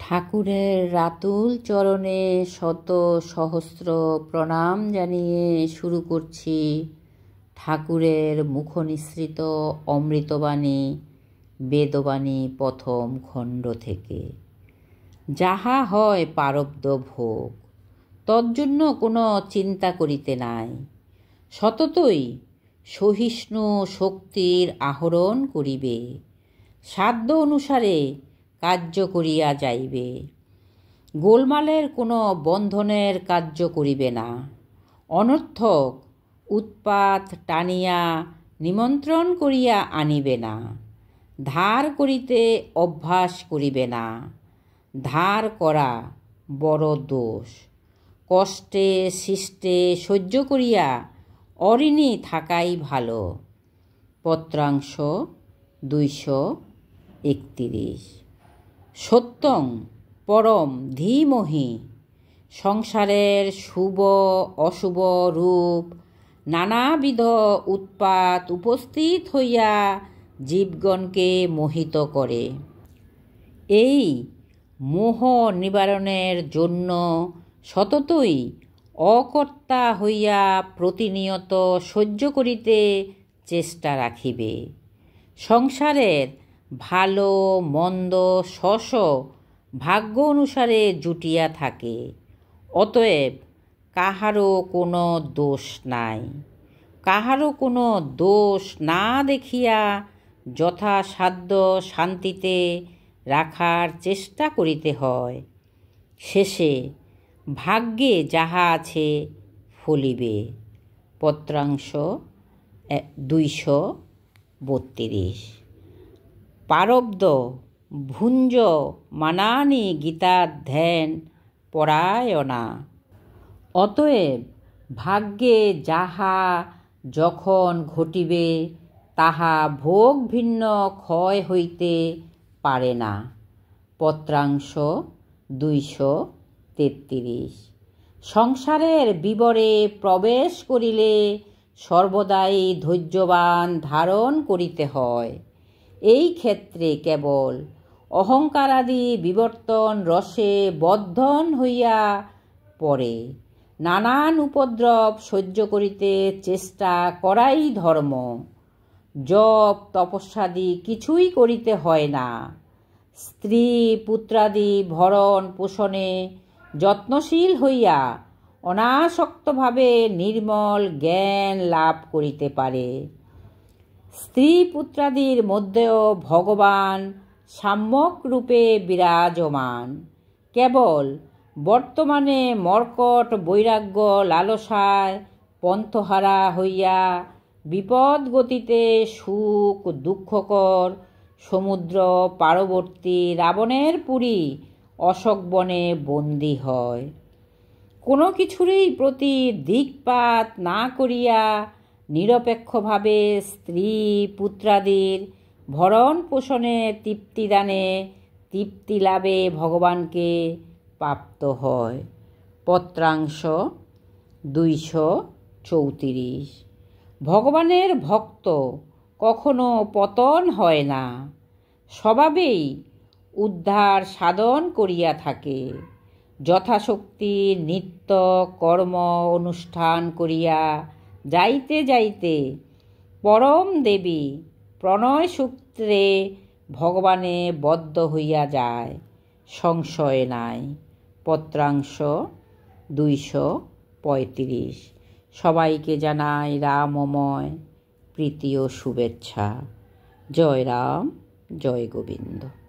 ঠাকুরের রাতুল চরণে শত সহস্র প্রণাম জানিয়ে শুরু করছি ঠাকুরের মুখনিসৃত অমৃতবাণী বেদবাণী প্রথম খণ্ড থেকে। যাহা হয় প্রারব্ধ ভোগ, তজ্জন্য কোনো চিন্তা করিতে নাই। সততই সহিষ্ণু শক্তির আহরণ করিবে, সাধ্য অনুসারে কার্য করিয়া যাইবে। গোলমালের কোনো বন্ধনের কার্য করিবে না। অনর্থক উৎপাত টানিয়া নিমন্ত্রণ করিয়া আনিবে না। ধার করিতে অভ্যাস করিবে না। ধার করা বড় দোষ। কষ্টে শিষ্টে সহ্য করিয়া অঋণী থাকাই ভালো। পত্রাংশ 231। সত্যং পরম ধীমহি। সংসারের শুভ অশুভ রূপ নানাবিধ উৎপাত উপস্থিত হইয়া জীবগণকে মোহিত করে। এই মোহ নিবারণের জন্য সততই অকর্তা হইয়া প্রতিনিয়ত সহ্য করিতে চেষ্টা রাখিবে। সংসারের ভালো মন্দ স্ব ভাগ্য অনুসারে জুটিয়া থাকে। অতএব কাহারও কোনো দোষ নাই। কাহারও কোনো দোষ না দেখিয়া যথাসাধ্য শান্তিতে রাখার চেষ্টা করিতে হয়। শেষে ভাগ্যে যাহা আছে ফলিবে। পত্রাংশ 232। প্রারব্ধ ভুঞ্জ মানানি গীতাধ্যান পরায়ণা। অতএব ভাগ্যে যাহা যখন ঘটিবে তাহা ভোগ ভিন্ন ক্ষয় হইতে পারে না। পত্রাংশ 233। সংসারের বিবরে প্রবেশ করিলে সর্বদাই ধৈর্যবান ধারণ করিতে হয়। এই ক্ষেত্রে কেবল অহংকারাদি বিবর্তন রসে বদ্ধন হইয়া পড়ে। নানান উপদ্রব সহ্য করিতে চেষ্টা করাই ধর্ম। জপ তপস্যাদি কিছুই করিতে হয় না। স্ত্রী পুত্রাদি ভরণ পোষণে যত্নশীল হইয়া অনাসক্তভাবে নির্মল জ্ঞান লাভ করিতে পারে। স্ত্রী পুত্রাদির মধ্যেও ভগবান সাম্যক রূপে বিরাজমান। কেবল বর্তমানে মর্কট বৈরাগ্য লালসায় পন্থহারা হইয়া বিপদ গতিতে সুখ দুঃখকর সমুদ্র পারবর্তী রাবণের পুরী অশোকবনে বন্দী হয়। কোনো কিছুরই প্রতি দিকপাত না করিয়া নিরপেক্ষভাবে স্ত্রী পুত্রাদির ভরণ পোষণে তৃপ্তিদানে তৃপ্তি লাভে ভগবানকে প্রাপ্ত হয়। পত্রাংশ 234। ভগবানের ভক্ত কখনো পতন হয় না, স্বভাবেই উদ্ধার সাধন করিয়া থাকে। যথাশক্তি নিত্য কর্ম অনুষ্ঠান করিয়া যাইতে যাইতে পরম দেবী প্রণয় সূত্রে ভগবানে বদ্ধ হইয়া যায়, সংশয় নাই। পত্রাংশ 235। সবাইকে জানাই রামময় প্রীতি ও শুভেচ্ছা। জয় রাম, জয় গোবিন্দ।